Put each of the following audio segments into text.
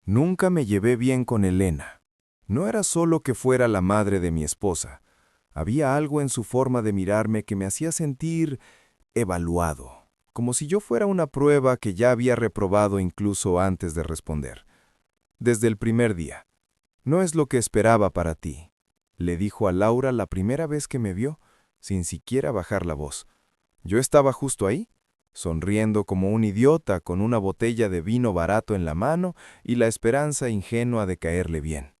Nunca me llevé bien con Elena. No era solo que fuera la madre de mi esposa. Había algo en su forma de mirarme que me hacía sentir evaluado, como si yo fuera una prueba que ya había reprobado incluso antes de responder. Desde el primer día. No es lo que esperaba para ti, le dijo a Laura la primera vez que me vio, sin siquiera bajar la voz. Yo estaba justo ahí, sonriendo como un idiota con una botella de vino barato en la mano y la esperanza ingenua de caerle bien.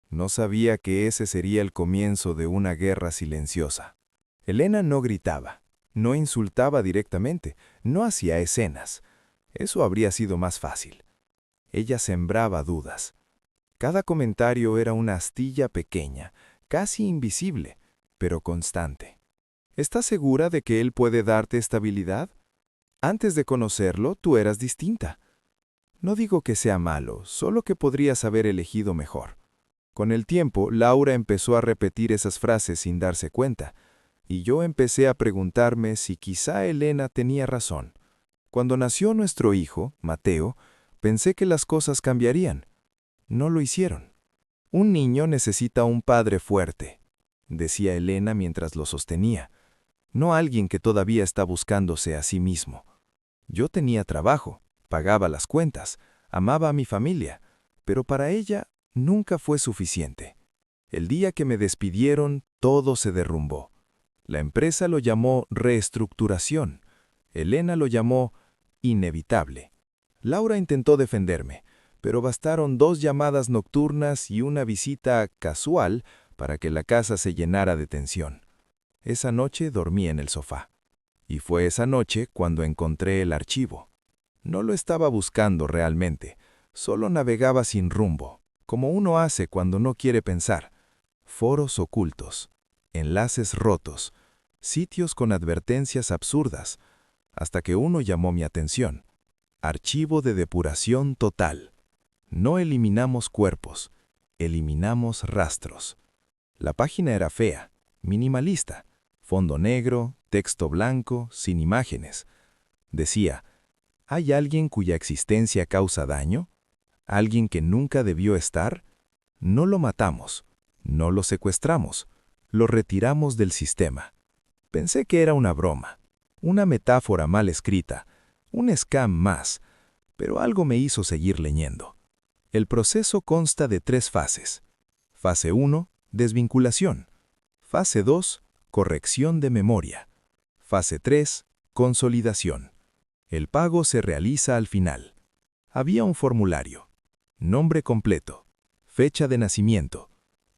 No sabía que ese sería el comienzo de una guerra silenciosa. Elena no gritaba, no insultaba directamente, no hacía escenas. Eso habría sido más fácil. Ella sembraba dudas. Cada comentario era una astilla pequeña, casi invisible, pero constante. ¿Estás segura de que él puede darte estabilidad? Antes de conocerlo, tú eras distinta. No digo que sea malo, solo que podrías haber elegido mejor. Con el tiempo, Laura empezó a repetir esas frases sin darse cuenta, y yo empecé a preguntarme si quizá Elena tenía razón. Cuando nació nuestro hijo, Mateo, pensé que las cosas cambiarían. No lo hicieron. Un niño necesita un padre fuerte, decía Elena mientras lo sostenía, no alguien que todavía está buscándose a sí mismo. Yo tenía trabajo, pagaba las cuentas, amaba a mi familia, pero para ella nunca fue suficiente. El día que me despidieron, todo se derrumbó. La empresa lo llamó reestructuración. Elena lo llamó inevitable. Laura intentó defenderme, pero bastaron 2 llamadas nocturnas y una visita casual para que la casa se llenara de tensión. Esa noche dormí en el sofá. Y fue esa noche cuando encontré el archivo. No lo estaba buscando realmente, solo navegaba sin rumbo, como uno hace cuando no quiere pensar. Foros ocultos, enlaces rotos, sitios con advertencias absurdas, hasta que uno llamó mi atención. Archivo de depuración total. No eliminamos cuerpos, eliminamos rastros. La página era fea, minimalista, fondo negro, texto blanco, sin imágenes. Decía, ¿hay alguien cuya existencia causa daño? ¿Alguien que nunca debió estar? No lo matamos, no lo secuestramos, lo retiramos del sistema. Pensé que era una broma, una metáfora mal escrita, un scam más, pero algo me hizo seguir leyendo. El proceso consta de 3 fases. Fase 1, desvinculación. Fase 2, corrección de memoria. Fase 3, consolidación. El pago se realiza al final. Había un formulario. Nombre completo. Fecha de nacimiento.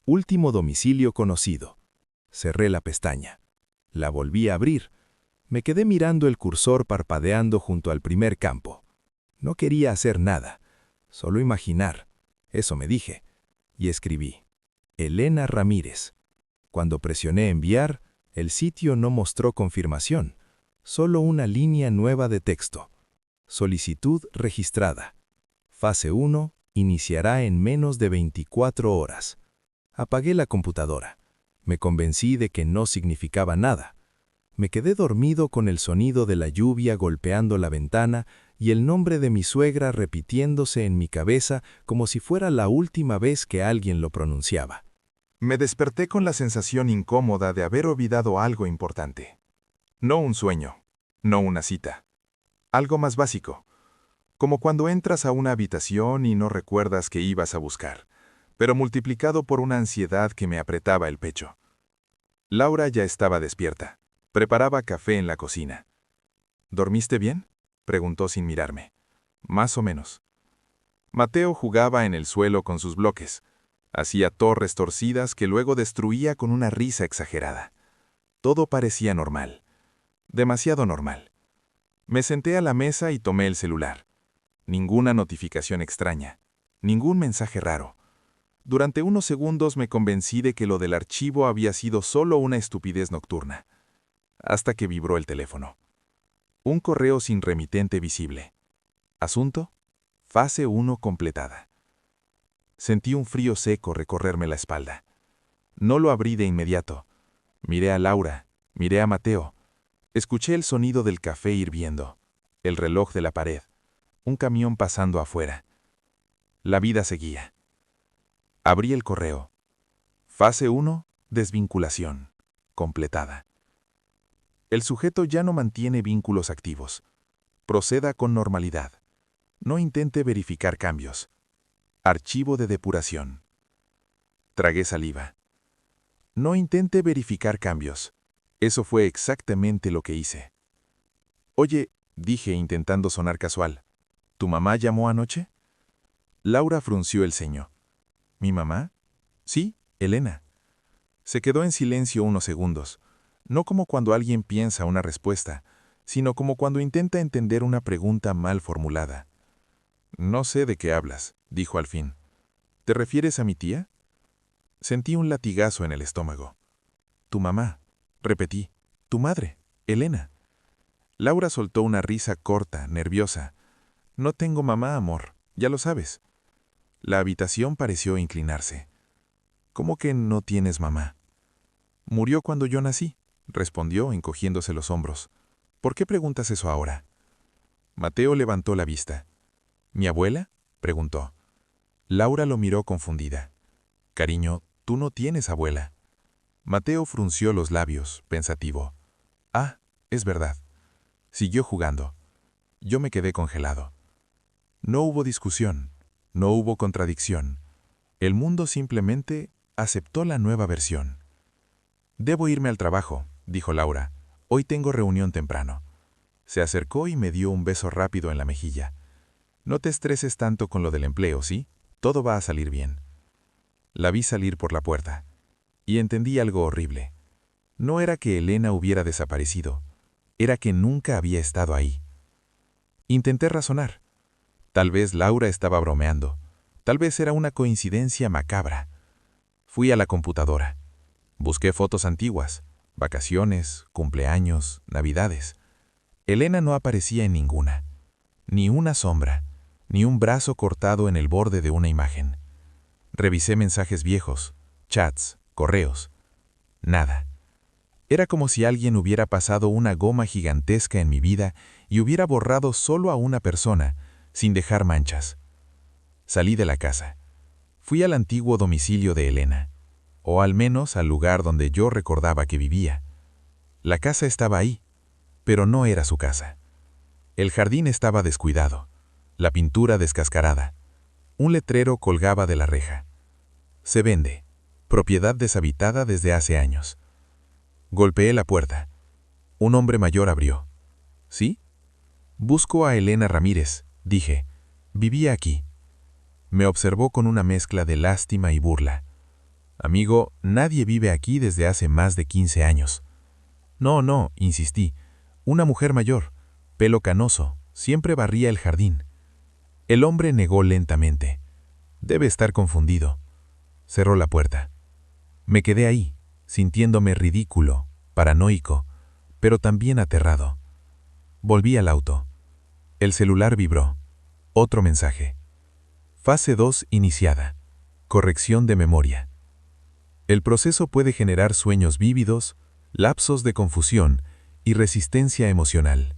Último domicilio conocido. Cerré la pestaña. La volví a abrir. Me quedé mirando el cursor parpadeando junto al primer campo. No quería hacer nada, solo imaginar. Eso me dije. Y escribí. Elena Ramírez. Cuando presioné enviar, el sitio no mostró confirmación, solo una línea nueva de texto. Solicitud registrada. Fase 1 iniciará en menos de 24 horas. Apagué la computadora. Me convencí de que no significaba nada. Me quedé dormido con el sonido de la lluvia golpeando la ventana y el nombre de mi suegra repitiéndose en mi cabeza como si fuera la última vez que alguien lo pronunciaba. Me desperté con la sensación incómoda de haber olvidado algo importante. No un sueño, no una cita. Algo más básico, como cuando entras a una habitación y no recuerdas qué ibas a buscar, pero multiplicado por una ansiedad que me apretaba el pecho. Laura ya estaba despierta. Preparaba café en la cocina. ¿Dormiste bien?, preguntó sin mirarme. Más o menos. Mateo jugaba en el suelo con sus bloques. Hacía torres torcidas que luego destruía con una risa exagerada. Todo parecía normal. Demasiado normal. Me senté a la mesa y tomé el celular. Ninguna notificación extraña. Ningún mensaje raro. Durante unos segundos me convencí de que lo del archivo había sido solo una estupidez nocturna. Hasta que vibró el teléfono. Un correo sin remitente visible. Asunto: fase 1 completada. Sentí un frío seco recorrerme la espalda. No lo abrí de inmediato. Miré a Laura, miré a Mateo. Escuché el sonido del café hirviendo, el reloj de la pared, un camión pasando afuera. La vida seguía. Abrí el correo. Fase 1, desvinculación. Completada. El sujeto ya no mantiene vínculos activos. Proceda con normalidad. No intente verificar cambios. Archivo de depuración. Tragué saliva. No intente verificar cambios. Eso fue exactamente lo que hice. Oye, dije intentando sonar casual, ¿tu mamá llamó anoche? Laura frunció el ceño. ¿Mi mamá? Sí, Elena. Se quedó en silencio unos segundos, no como cuando alguien piensa una respuesta, sino como cuando intenta entender una pregunta mal formulada. No sé de qué hablas, dijo al fin. ¿Te refieres a mi tía? Sentí un latigazo en el estómago. Tu mamá, repetí. Tu madre, Elena. Laura soltó una risa corta, nerviosa. No tengo mamá, amor, ya lo sabes. La habitación pareció inclinarse. ¿Cómo que no tienes mamá? Murió cuando yo nací, respondió encogiéndose los hombros. ¿Por qué preguntas eso ahora? Mateo levantó la vista. ¿Mi abuela? Preguntó. Laura lo miró confundida. Cariño, tú no tienes abuela. Mateo frunció los labios, pensativo. Ah, es verdad. Siguió jugando. Yo me quedé congelado. No hubo discusión, no hubo contradicción. El mundo simplemente aceptó la nueva versión. Debo irme al trabajo, dijo Laura. Hoy tengo reunión temprano. Se acercó y me dio un beso rápido en la mejilla. No te estreses tanto con lo del empleo, ¿sí? Todo va a salir bien. La vi salir por la puerta. Y entendí algo horrible. No era que Elena hubiera desaparecido. Era que nunca había estado ahí. Intenté razonar. Tal vez Laura estaba bromeando. Tal vez era una coincidencia macabra. Fui a la computadora. Busqué fotos antiguas, vacaciones, cumpleaños, navidades. Elena no aparecía en ninguna. Ni una sombra, ni un brazo cortado en el borde de una imagen. Revisé mensajes viejos, chats, correos. Nada. Era como si alguien hubiera pasado una goma gigantesca en mi vida y hubiera borrado solo a una persona, sin dejar manchas. Salí de la casa. Fui al antiguo domicilio de Elena, o al menos al lugar donde yo recordaba que vivía. La casa estaba ahí, pero no era su casa. El jardín estaba descuidado, la pintura descascarada. Un letrero colgaba de la reja. Se vende, propiedad deshabitada desde hace años. Golpeé la puerta. Un hombre mayor abrió. ¿Sí? Busco a Elena Ramírez, dije. Vivía aquí. Me observó con una mezcla de lástima y burla. Amigo, nadie vive aquí desde hace más de 15 años. No, insistí. Una mujer mayor, pelo canoso, siempre barría el jardín. El hombre negó lentamente. Debe estar confundido. Cerró la puerta. Me quedé ahí, sintiéndome ridículo, paranoico, pero también aterrado. Volví al auto. El celular vibró. Otro mensaje. Fase 2 iniciada. Corrección de memoria. El proceso puede generar sueños vívidos, lapsos de confusión y resistencia emocional.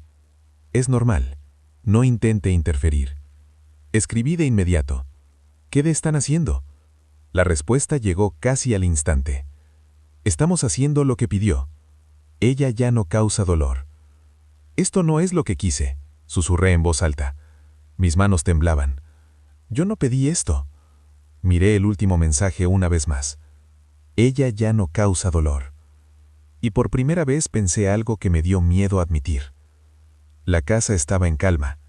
Es normal. No intente interferir. Escribí de inmediato. ¿Qué están haciendo? La respuesta llegó casi al instante. Estamos haciendo lo que pidió. Ella ya no causa dolor. Esto no es lo que quise, susurré en voz alta. Mis manos temblaban. Yo no pedí esto. Miré el último mensaje una vez más. Ella ya no causa dolor. Y por primera vez pensé algo que me dio miedo admitir. La casa estaba en calma.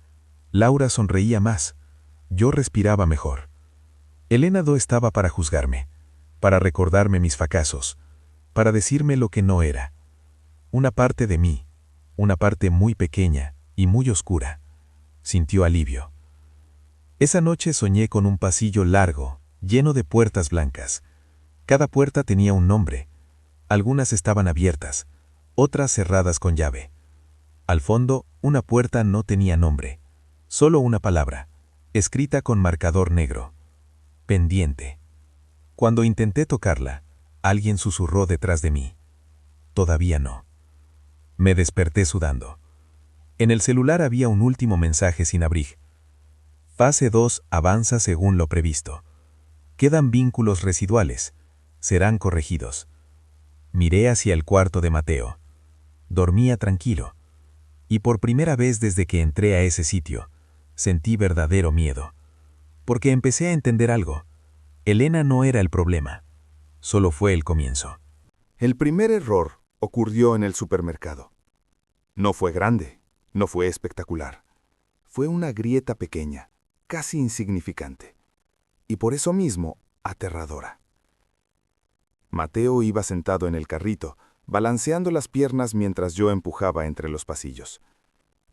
Laura sonreía más. Yo respiraba mejor. Elena no estaba para juzgarme, para recordarme mis fracasos, para decirme lo que no era. Una parte de mí, una parte muy pequeña y muy oscura, sintió alivio. Esa noche soñé con un pasillo largo, lleno de puertas blancas. Cada puerta tenía un nombre. Algunas estaban abiertas, otras cerradas con llave. Al fondo, una puerta no tenía nombre, solo una palabra, escrita con marcador negro. Pendiente. Cuando intenté tocarla, alguien susurró detrás de mí. Todavía no. Me desperté sudando. En el celular había un último mensaje sin abrir. Fase 2 avanza según lo previsto. Quedan vínculos residuales. Serán corregidos. Miré hacia el cuarto de Mateo. Dormía tranquilo. Y por primera vez desde que entré a ese sitio, sentí verdadero miedo. Porque empecé a entender algo. Elena no era el problema. Solo fue el comienzo. El primer error ocurrió en el supermercado. No fue grande, no fue espectacular. Fue una grieta pequeña, casi insignificante. Y por eso mismo, aterradora. Mateo iba sentado en el carrito, balanceando las piernas mientras yo empujaba entre los pasillos.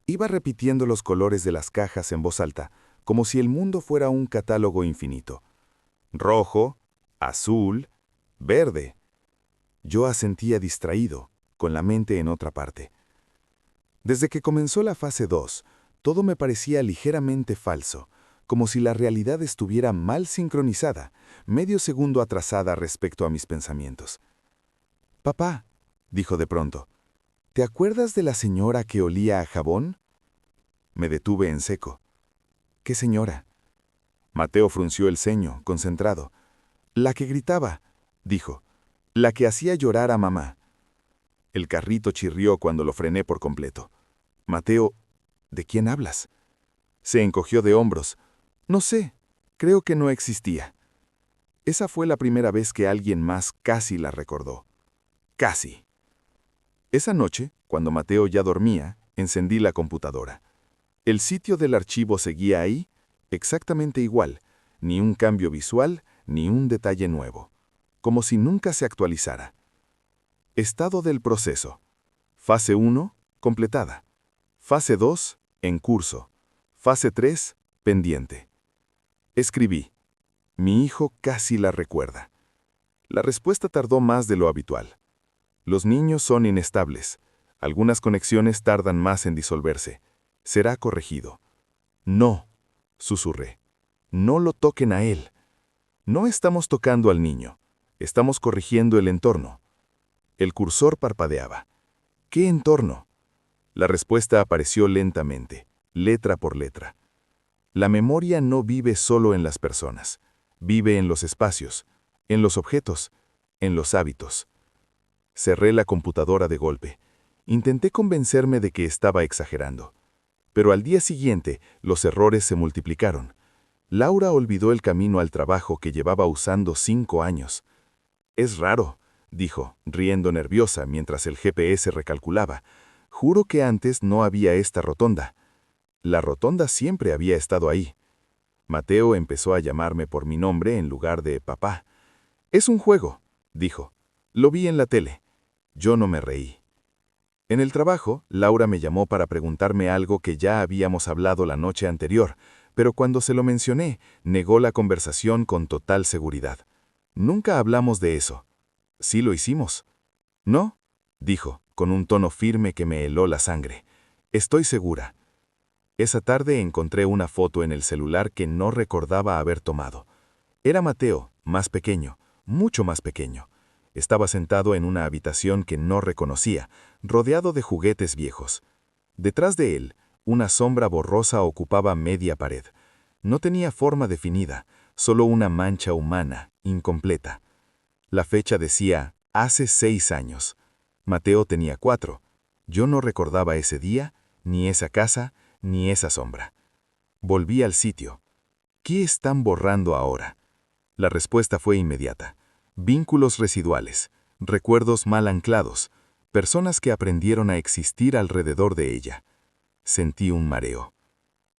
Iba repitiendo los colores de las cajas en voz alta, como si el mundo fuera un catálogo infinito. Rojo, azul, verde. Yo asentía distraído, con la mente en otra parte. Desde que comenzó la fase 2, todo me parecía ligeramente falso, como si la realidad estuviera mal sincronizada, medio segundo atrasada respecto a mis pensamientos. «Papá», dijo de pronto, «¿te acuerdas de la señora que olía a jabón?» Me detuve en seco. «¿Qué señora?» Mateo frunció el ceño, concentrado. «La que gritaba», dijo. «La que hacía llorar a mamá». El carrito chirrió cuando lo frené por completo. «Mateo, ¿de quién hablas?» Se encogió de hombros. «No sé, creo que no existía». Esa fue la primera vez que alguien más casi la recordó. Casi. Esa noche, cuando Mateo ya dormía, encendí la computadora. El sitio del archivo seguía ahí, exactamente igual, ni un cambio visual, ni un detalle nuevo, como si nunca se actualizara. Estado del proceso. Fase 1, completada. Fase 2, en curso. Fase 3, pendiente. Escribí. Mi hijo casi la recuerda. La respuesta tardó más de lo habitual. Los niños son inestables. Algunas conexiones tardan más en disolverse. Será corregido. No, susurré. No lo toquen a él. No estamos tocando al niño. Estamos corrigiendo el entorno. El cursor parpadeaba. ¿Qué entorno? La respuesta apareció lentamente, letra por letra. La memoria no vive solo en las personas. Vive en los espacios, en los objetos, en los hábitos. Cerré la computadora de golpe. Intenté convencerme de que estaba exagerando. Pero al día siguiente, los errores se multiplicaron. Laura olvidó el camino al trabajo que llevaba usando 5 años. «Es raro», dijo, riendo nerviosa mientras el GPS recalculaba. «Juro que antes no había esta rotonda». La rotonda siempre había estado ahí. Mateo empezó a llamarme por mi nombre en lugar de papá. «Es un juego», dijo. «Lo vi en la tele». Yo no me reí. En el trabajo, Laura me llamó para preguntarme algo que ya habíamos hablado la noche anterior, pero cuando se lo mencioné, negó la conversación con total seguridad. «Nunca hablamos de eso». «Sí lo hicimos». «No», dijo, con un tono firme que me heló la sangre. «Estoy segura». Esa tarde encontré una foto en el celular que no recordaba haber tomado. Era Mateo, más pequeño, mucho más pequeño. Estaba sentado en una habitación que no reconocía, rodeado de juguetes viejos. Detrás de él, una sombra borrosa ocupaba media pared. No tenía forma definida, solo una mancha humana, incompleta. La fecha decía, hace 6 años. Mateo tenía 4. Yo no recordaba ese día, ni esa casa, ni esa sombra. Volví al sitio. ¿Qué están borrando ahora? La respuesta fue inmediata. Vínculos residuales, recuerdos mal anclados, personas que aprendieron a existir alrededor de ella. Sentí un mareo.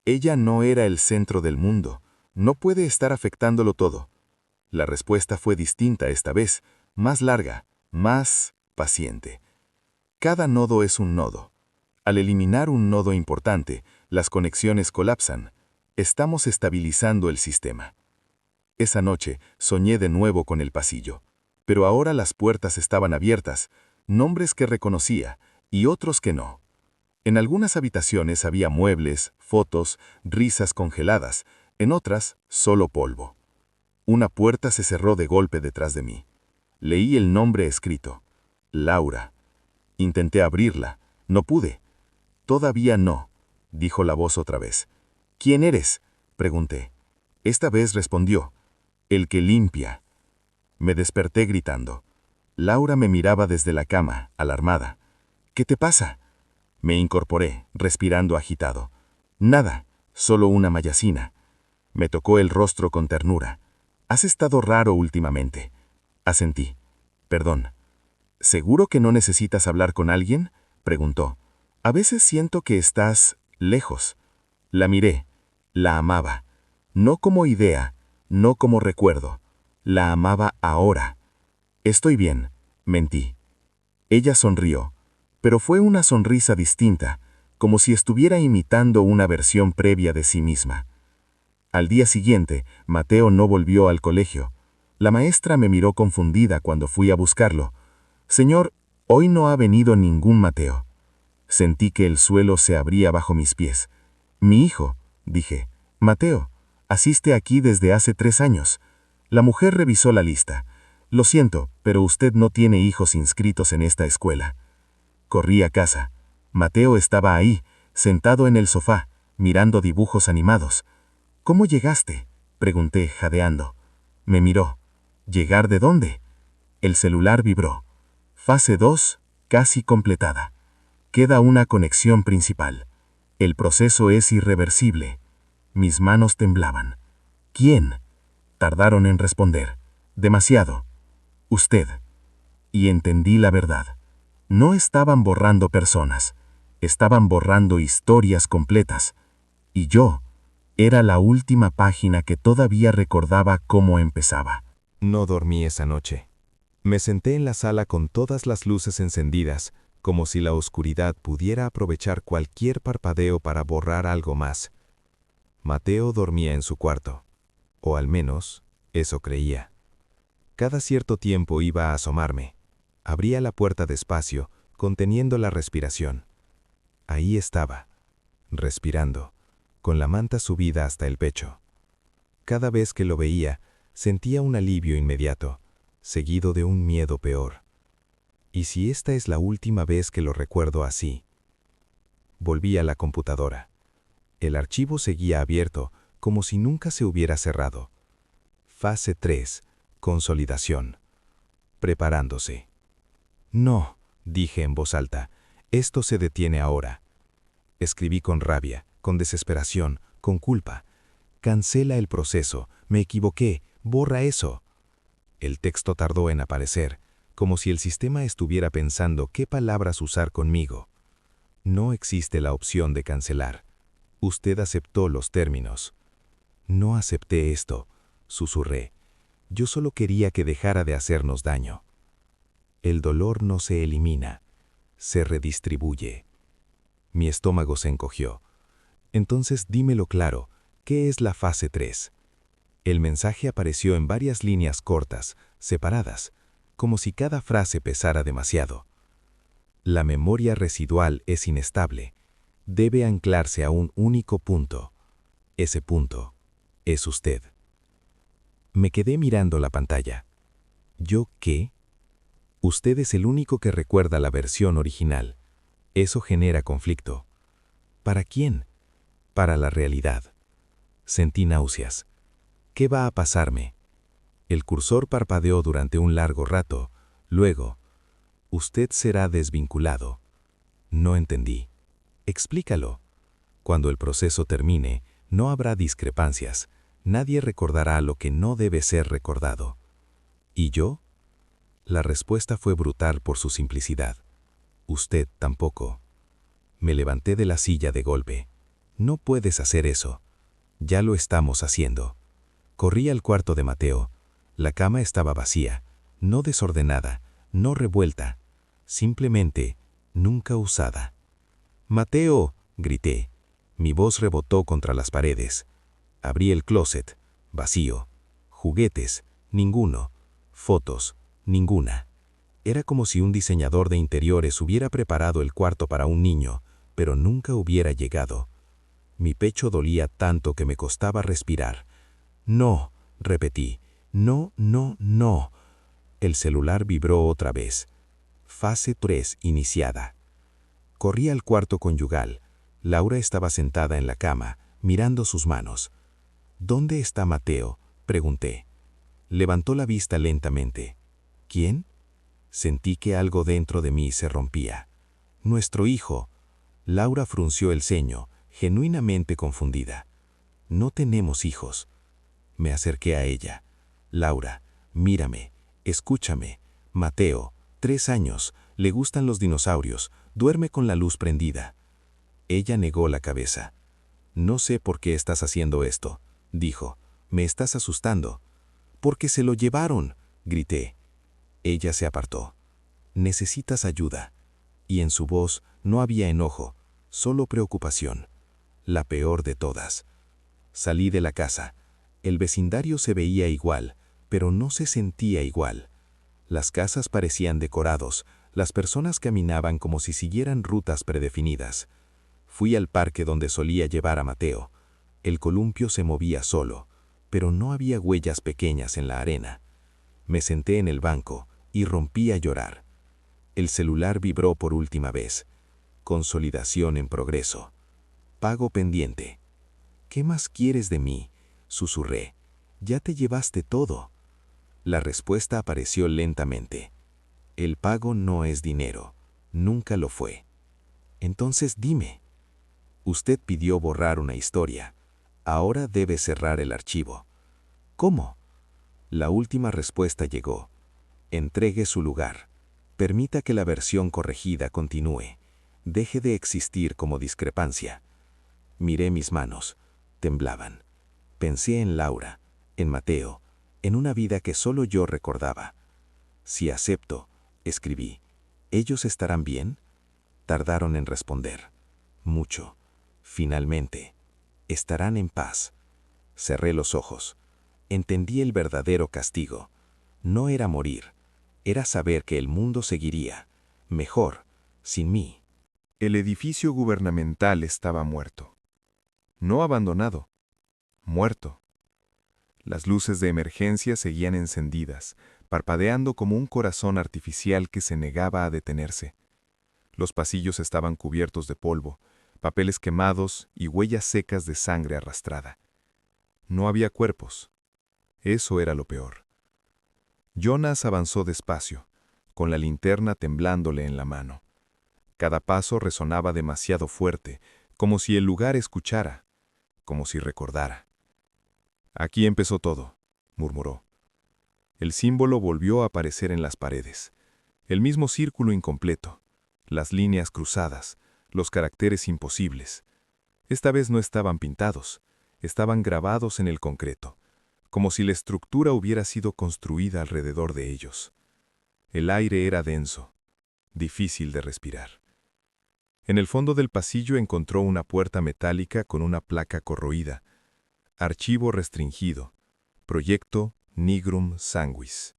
Ella no era el centro del mundo, no puede estar afectándolo todo. La respuesta fue distinta esta vez, más larga, más paciente. Cada nodo es un nodo. Al eliminar un nodo importante, las conexiones colapsan. Estamos estabilizando el sistema. Esa noche soñé de nuevo con el pasillo, pero ahora las puertas estaban abiertas, nombres que reconocía y otros que no. En algunas habitaciones había muebles, fotos, risas congeladas, en otras solo polvo. Una puerta se cerró de golpe detrás de mí. Leí el nombre escrito, Laura. Intenté abrirla, no pude. Todavía no, dijo la voz otra vez. ¿Quién eres? Pregunté. Esta vez respondió, el que limpia. Me desperté gritando. Laura me miraba desde la cama, alarmada. ¿Qué te pasa? Me incorporé, respirando agitado. Nada, solo una mayacina. Me tocó el rostro con ternura. Has estado raro últimamente. Asentí. Perdón. ¿Seguro que no necesitas hablar con alguien? Preguntó. A veces siento que estás lejos. La miré. La amaba. No como idea, no como recuerdo. La amaba ahora. Estoy bien, mentí. Ella sonrió, pero fue una sonrisa distinta, como si estuviera imitando una versión previa de sí misma. Al día siguiente, Mateo no volvió al colegio. La maestra me miró confundida cuando fui a buscarlo. Señor, hoy no ha venido ningún Mateo. Sentí que el suelo se abría bajo mis pies. Mi hijo, dije. Mateo, asiste aquí desde hace 3 años. La mujer revisó la lista. Lo siento, pero usted no tiene hijos inscritos en esta escuela. Corrí a casa. Mateo estaba ahí, sentado en el sofá, mirando dibujos animados. ¿Cómo llegaste?, pregunté, jadeando. Me miró. ¿Llegar de dónde? El celular vibró. Fase 2, casi completada. Queda una conexión principal. El proceso es irreversible. Mis manos temblaban. ¿Quién? Tardaron en responder. Demasiado. Usted. Y entendí la verdad. No estaban borrando personas. Estaban borrando historias completas. Y yo era la última página que todavía recordaba cómo empezaba. No dormí esa noche. Me senté en la sala con todas las luces encendidas, como si la oscuridad pudiera aprovechar cualquier parpadeo para borrar algo más. Mateo dormía en su cuarto. O al menos, eso creía. Cada cierto tiempo iba a asomarme. Abría la puerta despacio, conteniendo la respiración. Ahí estaba, respirando, con la manta subida hasta el pecho. Cada vez que lo veía, sentía un alivio inmediato, seguido de un miedo peor. ¿Y si esta es la última vez que lo recuerdo así? Volví a la computadora. El archivo seguía abierto, como si nunca se hubiera cerrado. Fase 3. Consolidación. Preparándose. No, dije en voz alta, esto se detiene ahora. Escribí con rabia, con desesperación, con culpa. Cancela el proceso, me equivoqué, borra eso. El texto tardó en aparecer, como si el sistema estuviera pensando qué palabras usar conmigo. No existe la opción de cancelar. Usted aceptó los términos. No acepté esto, susurré. Yo solo quería que dejara de hacernos daño. El dolor no se elimina, se redistribuye. Mi estómago se encogió. Entonces dímelo claro, ¿qué es la fase 3? El mensaje apareció en varias líneas cortas, separadas, como si cada frase pesara demasiado. La memoria residual es inestable. Debe anclarse a un único punto. Ese punto es usted. Me quedé mirando la pantalla. ¿Yo qué? Usted es el único que recuerda la versión original. Eso genera conflicto. ¿Para quién? Para la realidad. Sentí náuseas. ¿Qué va a pasarme? El cursor parpadeó durante un largo rato. Luego, usted será desvinculado. No entendí. Explícalo. Cuando el proceso termine, no habrá discrepancias. Nadie recordará lo que no debe ser recordado. ¿Y yo? La respuesta fue brutal por su simplicidad. Usted tampoco. Me levanté de la silla de golpe. No puedes hacer eso. Ya lo estamos haciendo. Corrí al cuarto de Mateo. La cama estaba vacía, no desordenada, no revuelta, simplemente nunca usada. ¡Mateo!, grité. Mi voz rebotó contra las paredes. Abrí el closet, vacío. Juguetes, ninguno. Fotos, ninguna. Era como si un diseñador de interiores hubiera preparado el cuarto para un niño, pero nunca hubiera llegado. Mi pecho dolía tanto que me costaba respirar. No, repetí. No, no, no. El celular vibró otra vez. Fase 3 iniciada. Corrí al cuarto conyugal. Laura estaba sentada en la cama, mirando sus manos. ¿Dónde está Mateo?, pregunté. Levantó la vista lentamente. ¿Quién? Sentí que algo dentro de mí se rompía. Nuestro hijo. Laura frunció el ceño, genuinamente confundida. No tenemos hijos. Me acerqué a ella. Laura, mírame, escúchame. Mateo, 3 años, le gustan los dinosaurios, duerme con la luz prendida. Ella negó la cabeza. No sé por qué estás haciendo esto, dijo. Me estás asustando. Porque se lo llevaron, grité. Ella se apartó. Necesitas ayuda. Y en su voz no había enojo, solo preocupación. La peor de todas. Salí de la casa. El vecindario se veía igual, pero no se sentía igual. Las casas parecían decorados, las personas caminaban como si siguieran rutas predefinidas. Fui al parque donde solía llevar a Mateo. El columpio se movía solo, pero no había huellas pequeñas en la arena. Me senté en el banco y rompí a llorar. El celular vibró por última vez. Consolidación en progreso. Pago pendiente. ¿Qué más quieres de mí?, susurré. Ya te llevaste todo. La respuesta apareció lentamente. El pago no es dinero. Nunca lo fue. Entonces dime. Usted pidió borrar una historia. Ahora debe cerrar el archivo. ¿Cómo? La última respuesta llegó. Entregue su lugar. Permita que la versión corregida continúe. Deje de existir como discrepancia. Miré mis manos. Temblaban. Pensé en Laura, en Mateo, en una vida que solo yo recordaba. Si acepto, escribí, ¿ellos estarán bien? Tardaron en responder. Mucho. Finalmente, estarán en paz. Cerré los ojos. Entendí el verdadero castigo. No era morir, era saber que el mundo seguiría, mejor, sin mí. El edificio gubernamental estaba muerto. No abandonado, muerto. Las luces de emergencia seguían encendidas, parpadeando como un corazón artificial que se negaba a detenerse. Los pasillos estaban cubiertos de polvo, papeles quemados y huellas secas de sangre arrastrada. No había cuerpos. Eso era lo peor. Jonas avanzó despacio, con la linterna temblándole en la mano. Cada paso resonaba demasiado fuerte, como si el lugar escuchara, como si recordara. Aquí empezó todo, murmuró. El símbolo volvió a aparecer en las paredes. El mismo círculo incompleto, las líneas cruzadas, los caracteres imposibles. Esta vez no estaban pintados, estaban grabados en el concreto, como si la estructura hubiera sido construida alrededor de ellos. El aire era denso, difícil de respirar. En el fondo del pasillo encontró una puerta metálica con una placa corroída. Archivo restringido. Proyecto Nigrum Sanguis.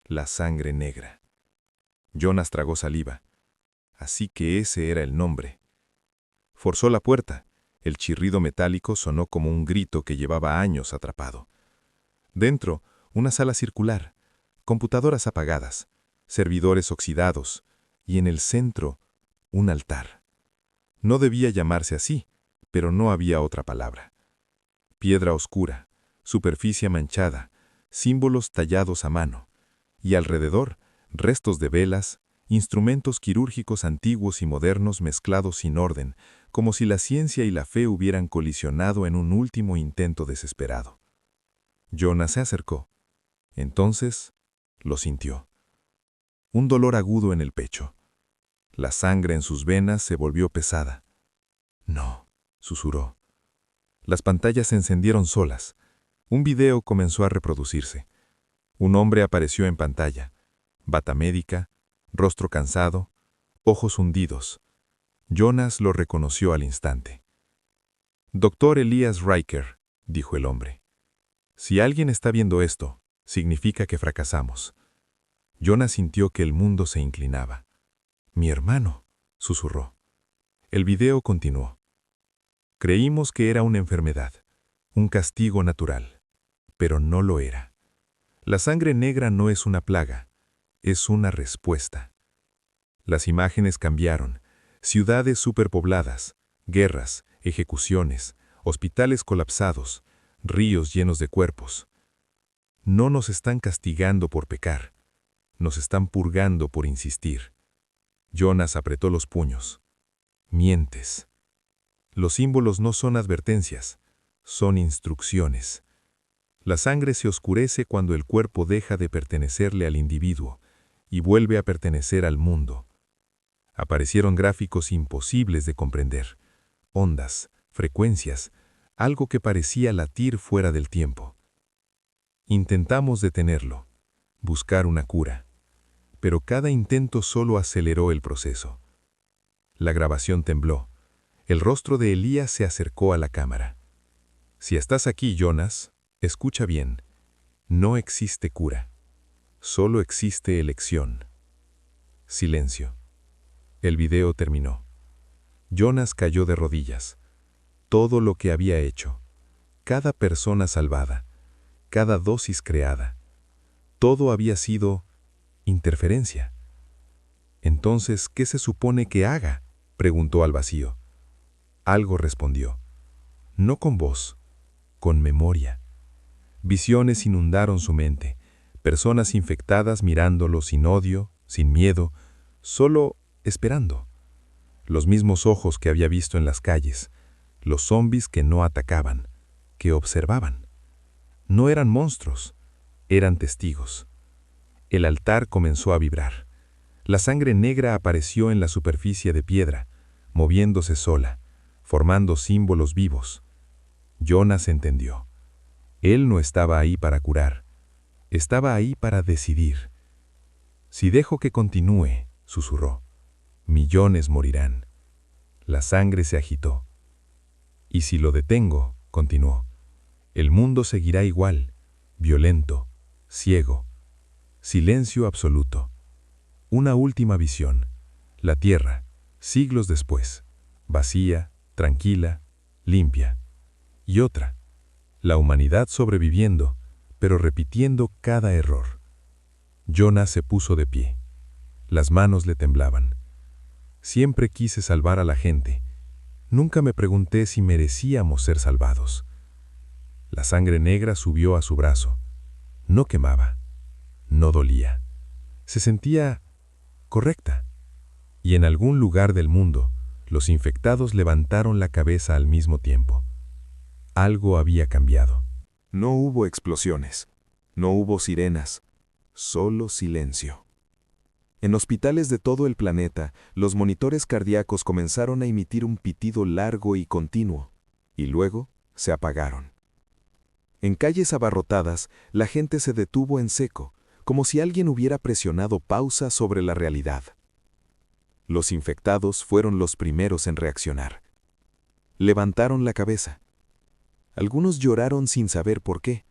La sangre negra. Jonas tragó saliva. Así que ese era el nombre. Forzó la puerta. El chirrido metálico sonó como un grito que llevaba años atrapado. Dentro, una sala circular, computadoras apagadas, servidores oxidados, y en el centro, un altar. No debía llamarse así, pero no había otra palabra. Piedra oscura, superficie manchada, símbolos tallados a mano, y alrededor, restos de velas, instrumentos quirúrgicos antiguos y modernos mezclados sin orden, como si la ciencia y la fe hubieran colisionado en un último intento desesperado. Jonas se acercó. Entonces, lo sintió. Un dolor agudo en el pecho. La sangre en sus venas se volvió pesada. No, susurró. Las pantallas se encendieron solas. Un video comenzó a reproducirse. Un hombre apareció en pantalla. Bata médica, rostro cansado, ojos hundidos. Jonas lo reconoció al instante. «Doctor Elias Riker», dijo el hombre. «Si alguien está viendo esto, significa que fracasamos». Jonas sintió que el mundo se inclinaba. «Mi hermano», susurró. El video continuó. Creímos que era una enfermedad, un castigo natural, pero no lo era. La sangre negra no es una plaga, es una respuesta. Las imágenes cambiaron, ciudades superpobladas, guerras, ejecuciones, hospitales colapsados, ríos llenos de cuerpos. No nos están castigando por pecar, nos están purgando por insistir. Jonas apretó los puños. Mientes. Los símbolos no son advertencias, son instrucciones. La sangre se oscurece cuando el cuerpo deja de pertenecerle al individuo y vuelve a pertenecer al mundo. Aparecieron gráficos imposibles de comprender, ondas, frecuencias, algo que parecía latir fuera del tiempo. Intentamos detenerlo, buscar una cura, pero cada intento solo aceleró el proceso. La grabación tembló. El rostro de Elías se acercó a la cámara. Si estás aquí, Jonas, escucha bien. No existe cura. Solo existe elección. Silencio. El video terminó. Jonas cayó de rodillas. Todo lo que había hecho, cada persona salvada, cada dosis creada, todo había sido interferencia. Entonces, ¿qué se supone que haga?, preguntó al vacío. Algo respondió. No con voz, con memoria. Visiones inundaron su mente, personas infectadas mirándolo sin odio, sin miedo, solo esperando. Los mismos ojos que había visto en las calles, los zombis que no atacaban, que observaban. No eran monstruos, eran testigos. El altar comenzó a vibrar. La sangre negra apareció en la superficie de piedra, moviéndose sola, formando símbolos vivos. Jonas entendió. Él no estaba ahí para curar, estaba ahí para decidir. Si dejo que continúe, susurró, millones morirán. La sangre se agitó. Y si lo detengo, continuó, el mundo seguirá igual, violento, ciego, silencio absoluto. Una última visión, la tierra, siglos después, vacía, tranquila, limpia. Y otra, la humanidad sobreviviendo, pero repitiendo cada error. Jonas se puso de pie. Las manos le temblaban. Siempre quise salvar a la gente. Nunca me pregunté si merecíamos ser salvados. La sangre negra subió a su brazo. No quemaba. No dolía. Se sentía correcta. Y en algún lugar del mundo, los infectados levantaron la cabeza al mismo tiempo. Algo había cambiado. No hubo explosiones, no hubo sirenas, solo silencio. En hospitales de todo el planeta, los monitores cardíacos comenzaron a emitir un pitido largo y continuo, y luego se apagaron. En calles abarrotadas, la gente se detuvo en seco, como si alguien hubiera presionado pausa sobre la realidad. Los infectados fueron los primeros en reaccionar. Levantaron la cabeza. Algunos lloraron sin saber por qué,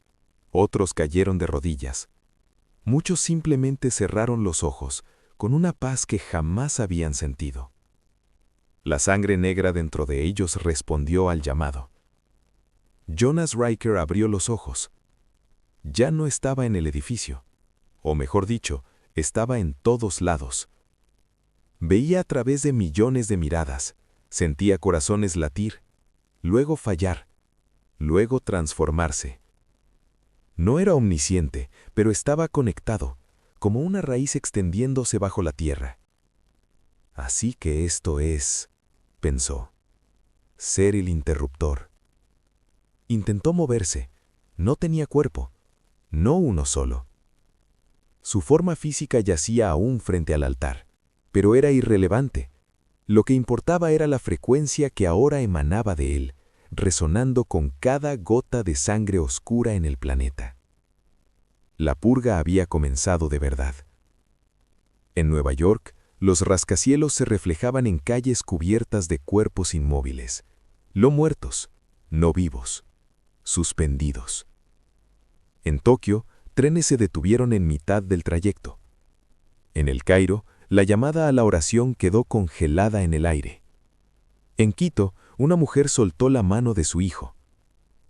otros cayeron de rodillas. Muchos simplemente cerraron los ojos, con una paz que jamás habían sentido. La sangre negra dentro de ellos respondió al llamado. Jonas Riker abrió los ojos. Ya no estaba en el edificio, o mejor dicho, estaba en todos lados. Veía a través de millones de miradas, sentía corazones latir, luego fallar, luego transformarse. No era omnisciente, pero estaba conectado, como una raíz extendiéndose bajo la tierra. Así que esto es, pensó, ser el interruptor. Intentó moverse, no tenía cuerpo, no uno solo. Su forma física yacía aún frente al altar, pero era irrelevante. Lo que importaba era la frecuencia que ahora emanaba de él, resonando con cada gota de sangre oscura en el planeta. La purga había comenzado de verdad. En Nueva York, los rascacielos se reflejaban en calles cubiertas de cuerpos inmóviles, no muertos, no vivos, suspendidos. En Tokio, trenes se detuvieron en mitad del trayecto. En El Cairo, la llamada a la oración quedó congelada en el aire. En Quito, una mujer soltó la mano de su hijo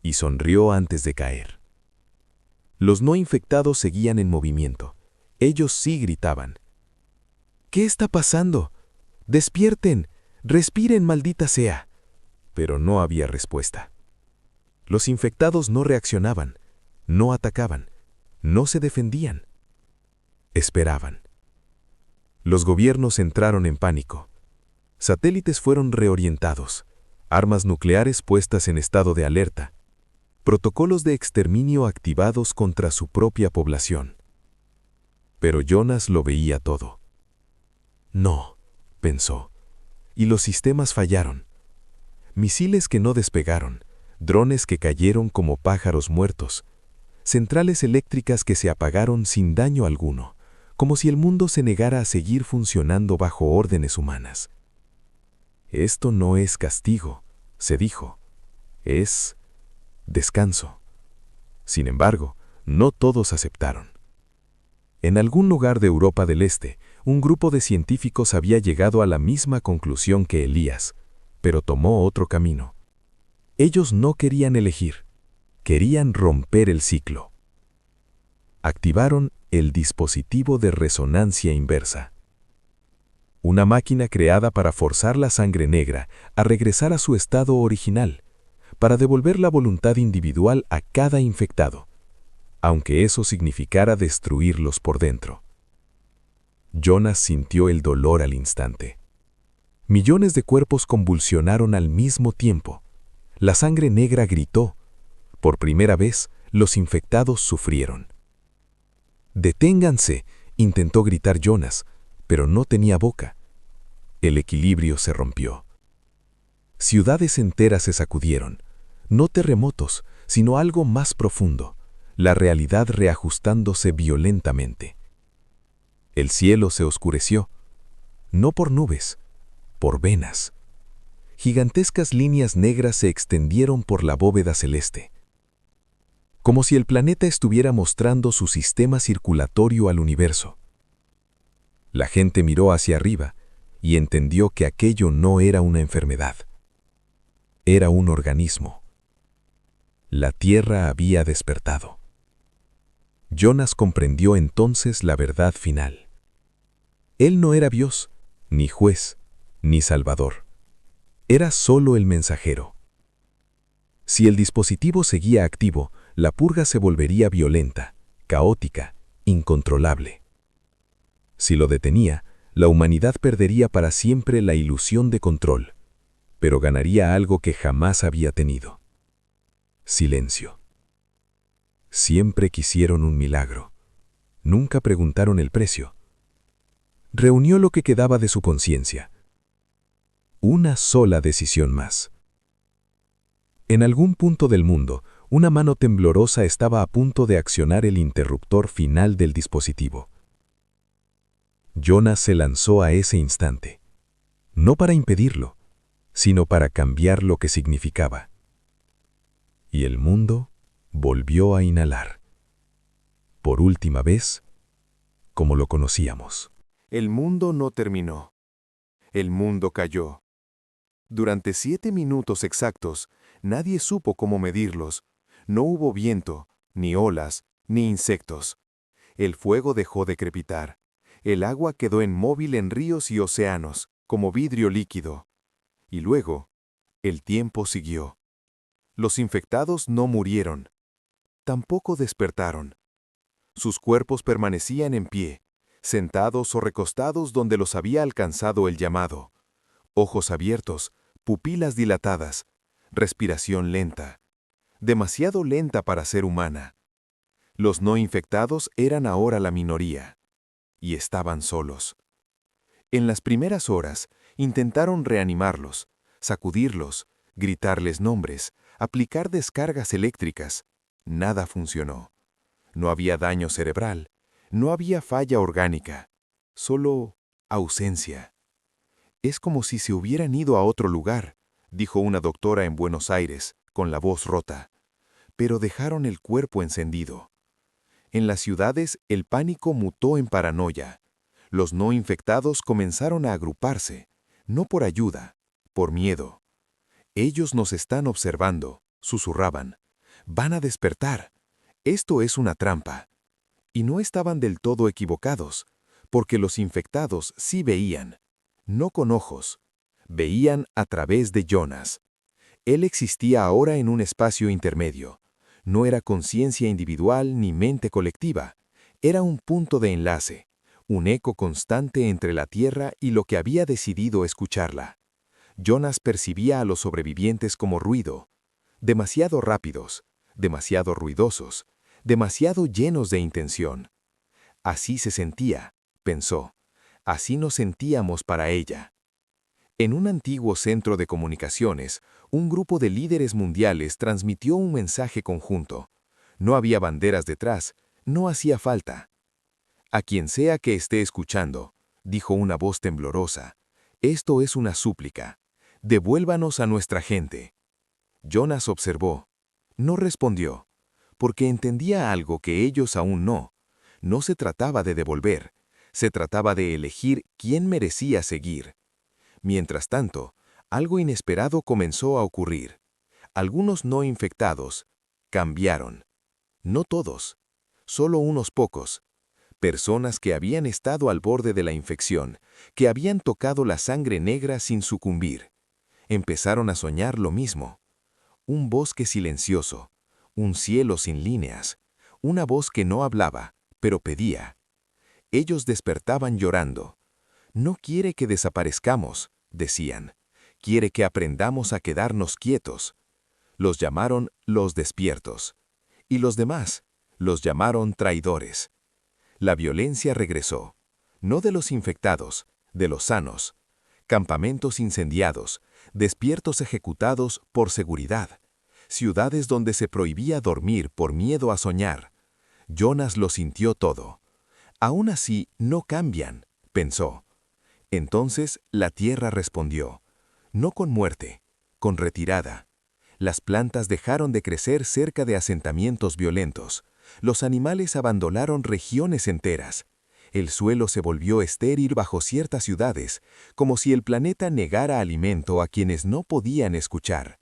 y sonrió antes de caer. Los no infectados seguían en movimiento. Ellos sí gritaban. ¿Qué está pasando? ¡Despierten! ¡Respiren, maldita sea! Pero no había respuesta. Los infectados no reaccionaban, no atacaban, no se defendían. Esperaban. Los gobiernos entraron en pánico. Satélites fueron reorientados, armas nucleares puestas en estado de alerta, protocolos de exterminio activados contra su propia población. Pero Jonas lo veía todo. No, pensó, y los sistemas fallaron. Misiles que no despegaron, drones que cayeron como pájaros muertos, centrales eléctricas que se apagaron sin daño alguno, como si el mundo se negara a seguir funcionando bajo órdenes humanas. Esto no es castigo, se dijo, es descanso. Sin embargo, no todos aceptaron. En algún lugar de Europa del Este, un grupo de científicos había llegado a la misma conclusión que Elías, pero tomó otro camino. Ellos no querían elegir, querían romper el ciclo. Activaron el dispositivo de resonancia inversa. Una máquina creada para forzar la sangre negra a regresar a su estado original, para devolver la voluntad individual a cada infectado, aunque eso significara destruirlos por dentro. Jonas sintió el dolor al instante. Millones de cuerpos convulsionaron al mismo tiempo. La sangre negra gritó. Por primera vez, los infectados sufrieron. «Deténganse», intentó gritar Jonas, pero no tenía boca. El equilibrio se rompió. Ciudades enteras se sacudieron. No terremotos, sino algo más profundo, la realidad reajustándose violentamente. El cielo se oscureció, no por nubes, por venas. Gigantescas líneas negras se extendieron por la bóveda celeste, como si el planeta estuviera mostrando su sistema circulatorio al universo. La gente miró hacia arriba y entendió que aquello no era una enfermedad. Era un organismo. La Tierra había despertado. Jonas comprendió entonces la verdad final. Él no era Dios, ni juez, ni salvador. Era solo el mensajero. Si el dispositivo seguía activo, la purga se volvería violenta, caótica, incontrolable. Si lo detenía, la humanidad perdería para siempre la ilusión de control, pero ganaría algo que jamás había tenido. Silencio. Siempre quisieron un milagro. Nunca preguntaron el precio. Reunió lo que quedaba de su conciencia. Una sola decisión más. En algún punto del mundo, una mano temblorosa estaba a punto de accionar el interruptor final del dispositivo. Jonas se lanzó a ese instante, no para impedirlo, sino para cambiar lo que significaba. Y el mundo volvió a inhalar. Por última vez, como lo conocíamos. El mundo no terminó. El mundo cayó. Durante 7 minutos exactos, nadie supo cómo medirlos. No hubo viento, ni olas, ni insectos. El fuego dejó de crepitar. El agua quedó inmóvil en ríos y océanos, como vidrio líquido. Y luego, el tiempo siguió. Los infectados no murieron. Tampoco despertaron. Sus cuerpos permanecían en pie, sentados o recostados donde los había alcanzado el llamado. Ojos abiertos, pupilas dilatadas, respiración lenta. Demasiado lenta para ser humana. Los no infectados eran ahora la minoría. Y estaban solos. En las primeras horas, intentaron reanimarlos, sacudirlos, gritarles nombres, aplicar descargas eléctricas. Nada funcionó. No había daño cerebral, no había falla orgánica, solo ausencia. Es como si se hubieran ido a otro lugar, dijo una doctora en Buenos Aires, con la voz rota. Pero dejaron el cuerpo encendido. En las ciudades, el pánico mutó en paranoia. Los no infectados comenzaron a agruparse, no por ayuda, por miedo. Ellos nos están observando, susurraban. Van a despertar. Esto es una trampa. Y no estaban del todo equivocados, porque los infectados sí veían, no con ojos, veían a través de Jonas. Él existía ahora en un espacio intermedio. No era conciencia individual ni mente colectiva. Era un punto de enlace, un eco constante entre la Tierra y lo que había decidido escucharla. Jonas percibía a los sobrevivientes como ruido, demasiado rápidos, demasiado ruidosos, demasiado llenos de intención. Así se sentía, pensó. Así nos sentíamos para ella. En un antiguo centro de comunicaciones, un grupo de líderes mundiales transmitió un mensaje conjunto. No había banderas detrás, no hacía falta. A quien sea que esté escuchando, dijo una voz temblorosa, esto es una súplica. Devuélvanos a nuestra gente. Jonas observó. No respondió, porque entendía algo que ellos aún no. No se trataba de devolver, se trataba de elegir quién merecía seguir. Mientras tanto, algo inesperado comenzó a ocurrir. Algunos no infectados cambiaron. No todos, solo unos pocos. Personas que habían estado al borde de la infección, que habían tocado la sangre negra sin sucumbir. Empezaron a soñar lo mismo. Un bosque silencioso, un cielo sin líneas, una voz que no hablaba, pero pedía. Ellos despertaban llorando. No quiere que desaparezcamos, decían. Quiere que aprendamos a quedarnos quietos. Los llamaron los despiertos. Y los demás los llamaron traidores. La violencia regresó. No de los infectados, de los sanos. Campamentos incendiados, despiertos ejecutados por seguridad. Ciudades donde se prohibía dormir por miedo a soñar. Jonas lo sintió todo. Aún así, no cambian, pensó. Entonces la tierra respondió, no con muerte, con retirada. Las plantas dejaron de crecer cerca de asentamientos violentos. Los animales abandonaron regiones enteras. El suelo se volvió estéril bajo ciertas ciudades, como si el planeta negara alimento a quienes no podían escuchar.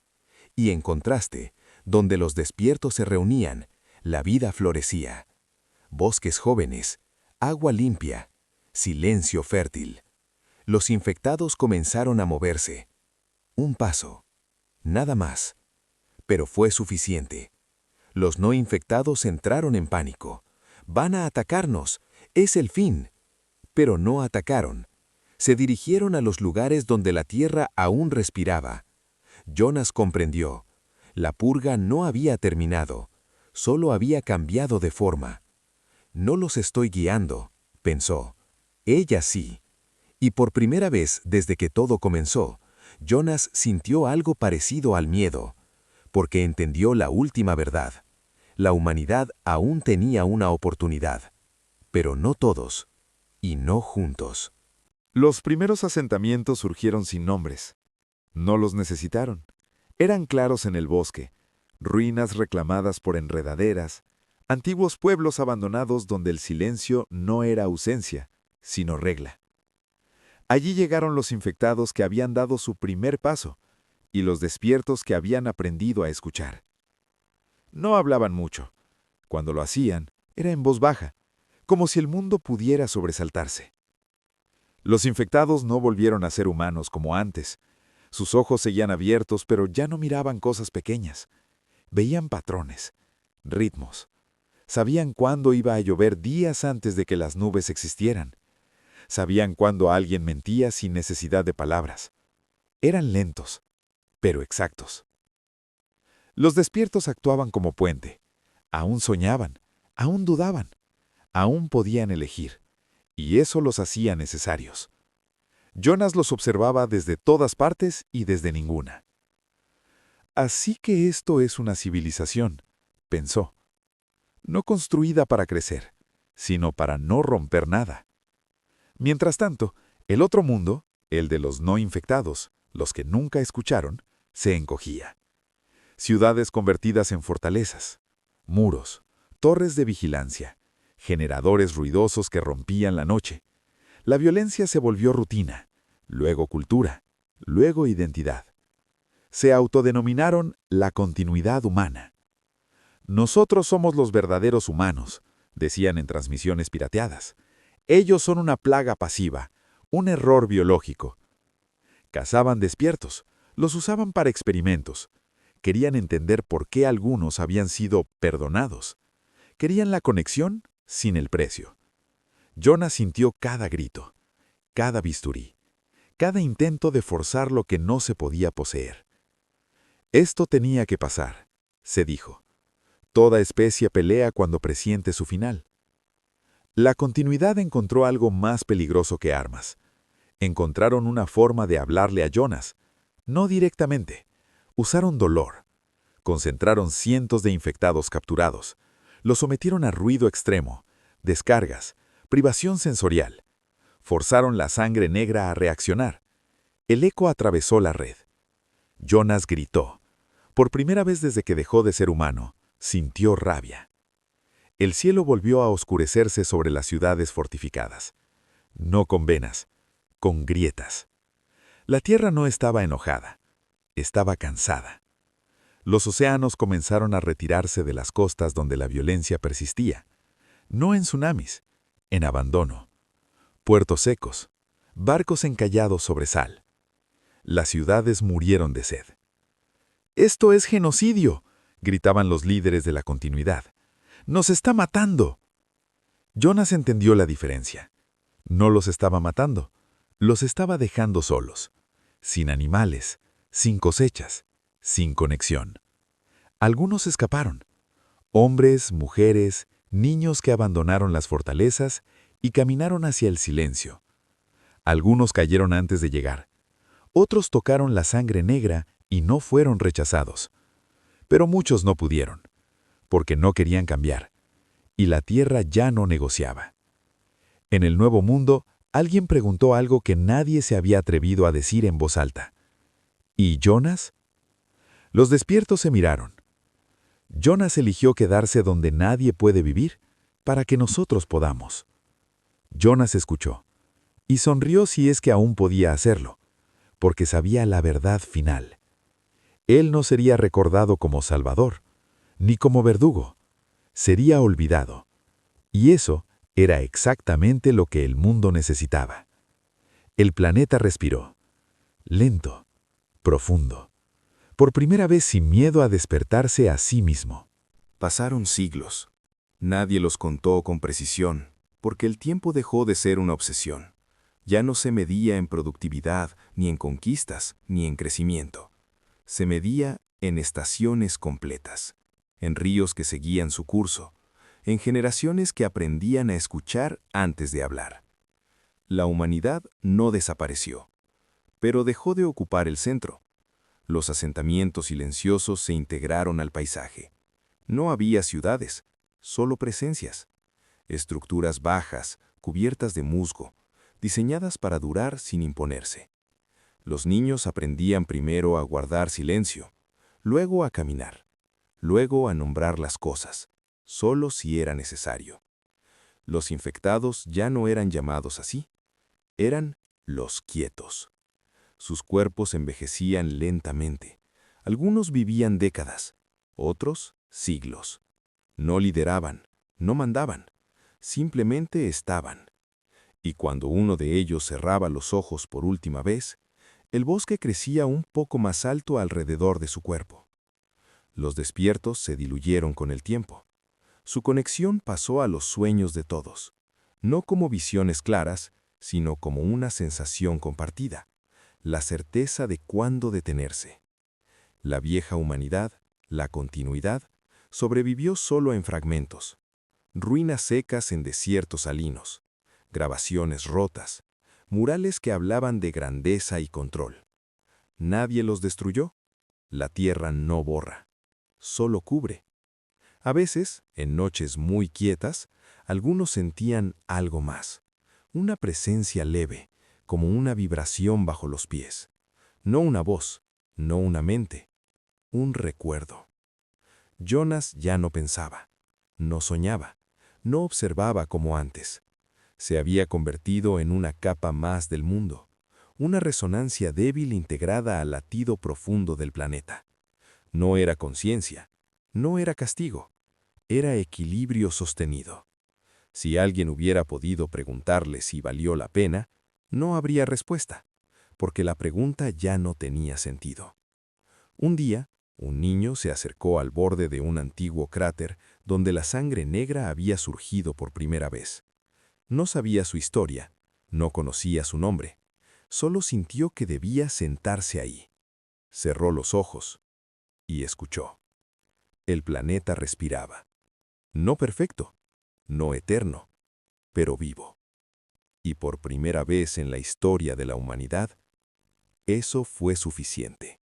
Y en contraste, donde los despiertos se reunían, la vida florecía. Bosques jóvenes, agua limpia, silencio fértil. Los infectados comenzaron a moverse. Un paso. Nada más. Pero fue suficiente. Los no infectados entraron en pánico. Van a atacarnos. Es el fin. Pero no atacaron. Se dirigieron a los lugares donde la tierra aún respiraba. Jonas comprendió. La purga no había terminado. Solo había cambiado de forma. No los estoy guiando, pensó. Ella sí. Y por primera vez desde que todo comenzó, Jonas sintió algo parecido al miedo, porque entendió la última verdad. La humanidad aún tenía una oportunidad, pero no todos, y no juntos. Los primeros asentamientos surgieron sin nombres. No los necesitaron. Eran claros en el bosque, ruinas reclamadas por enredaderas, antiguos pueblos abandonados donde el silencio no era ausencia, sino regla. Allí llegaron los infectados que habían dado su primer paso y los despiertos que habían aprendido a escuchar. No hablaban mucho. Cuando lo hacían, era en voz baja, como si el mundo pudiera sobresaltarse. Los infectados no volvieron a ser humanos como antes. Sus ojos seguían abiertos, pero ya no miraban cosas pequeñas. Veían patrones, ritmos. Sabían cuándo iba a llover días antes de que las nubes existieran. Sabían cuándo alguien mentía sin necesidad de palabras. Eran lentos, pero exactos. Los despiertos actuaban como puente. Aún soñaban, aún dudaban, aún podían elegir, y eso los hacía necesarios. Jonas los observaba desde todas partes y desde ninguna. Así que esto es una civilización, pensó. No construida para crecer, sino para no romper nada. Mientras tanto, el otro mundo, el de los no infectados, los que nunca escucharon, se encogía. Ciudades convertidas en fortalezas, muros, torres de vigilancia, generadores ruidosos que rompían la noche. La violencia se volvió rutina, luego cultura, luego identidad. Se autodenominaron la continuidad humana. Nosotros somos los verdaderos humanos, decían en transmisiones pirateadas. Ellos son una plaga pasiva, un error biológico. Cazaban despiertos, Los usaban para experimentos. Querían entender por qué algunos habían sido perdonados. Querían la conexión sin el precio. Jonas sintió cada grito, cada bisturí, cada intento de forzar lo que no se podía poseer. Esto tenía que pasar, se dijo. Toda especie pelea cuando presiente su final. La continuidad encontró algo más peligroso que armas. Encontraron una forma de hablarle a Jonas. No directamente. Usaron dolor. Concentraron cientos de infectados capturados. Los sometieron a ruido extremo, descargas, privación sensorial. Forzaron la sangre negra a reaccionar. El eco atravesó la red. Jonas gritó. Por primera vez desde que dejó de ser humano, sintió rabia. El cielo volvió a oscurecerse sobre las ciudades fortificadas. No con venas, con grietas. La tierra no estaba enojada, estaba cansada. Los océanos comenzaron a retirarse de las costas donde la violencia persistía. No en tsunamis, en abandono. Puertos secos, barcos encallados sobre sal. Las ciudades murieron de sed. «¡Esto es genocidio!», gritaban los líderes de la continuidad. «¡Nos está matando!». Jonas entendió la diferencia. No los estaba matando, los estaba dejando solos, sin animales, sin cosechas, sin conexión. Algunos escaparon. Hombres, mujeres, niños que abandonaron las fortalezas y caminaron hacia el silencio. Algunos cayeron antes de llegar. Otros tocaron la sangre negra y no fueron rechazados. Pero muchos no pudieron, porque no querían cambiar, y la tierra ya no negociaba. En el Nuevo Mundo, alguien preguntó algo que nadie se había atrevido a decir en voz alta. ¿Y Jonas? Los despiertos se miraron. Jonas eligió quedarse donde nadie puede vivir para que nosotros podamos. Jonas escuchó, y sonrió si es que aún podía hacerlo, porque sabía la verdad final. Él no sería recordado como salvador, ni como verdugo. Sería olvidado. Y eso era exactamente lo que el mundo necesitaba. El planeta respiró. Lento, profundo. Por primera vez sin miedo a despertarse a sí mismo. Pasaron siglos. Nadie los contó con precisión, porque el tiempo dejó de ser una obsesión. Ya no se medía en productividad, ni en conquistas, ni en crecimiento. Se medía en estaciones completas, en ríos que seguían su curso, en generaciones que aprendían a escuchar antes de hablar. La humanidad no desapareció, pero dejó de ocupar el centro. Los asentamientos silenciosos se integraron al paisaje. No había ciudades, solo presencias. Estructuras bajas, cubiertas de musgo, diseñadas para durar sin imponerse. Los niños aprendían primero a guardar silencio, luego a caminar, luego a nombrar las cosas, solo si era necesario. Los infectados ya no eran llamados así, eran los quietos. Sus cuerpos envejecían lentamente. Algunos vivían décadas, otros siglos. No lideraban, no mandaban, simplemente estaban. Y cuando uno de ellos cerraba los ojos por última vez, el bosque crecía un poco más alto alrededor de su cuerpo. Los despiertos se diluyeron con el tiempo. Su conexión pasó a los sueños de todos, no como visiones claras, sino como una sensación compartida, la certeza de cuándo detenerse. La vieja humanidad, la continuidad, sobrevivió solo en fragmentos, ruinas secas en desiertos salinos, grabaciones rotas, murales que hablaban de grandeza y control. Nadie los destruyó. La tierra no borra, solo cubre. A veces, en noches muy quietas, algunos sentían algo más, una presencia leve, como una vibración bajo los pies. No una voz, no una mente, un recuerdo. Jonas ya no pensaba, no soñaba, no observaba como antes. Se había convertido en una capa más del mundo, una resonancia débil integrada al latido profundo del planeta. No era conciencia, no era castigo, era equilibrio sostenido. Si alguien hubiera podido preguntarle si valió la pena, no habría respuesta, porque la pregunta ya no tenía sentido. Un día, un niño se acercó al borde de un antiguo cráter donde la sangre negra había surgido por primera vez. No sabía su historia, no conocía su nombre, solo sintió que debía sentarse ahí. Cerró los ojos y escuchó. El planeta respiraba. No perfecto, no eterno, pero vivo. Y por primera vez en la historia de la humanidad, eso fue suficiente.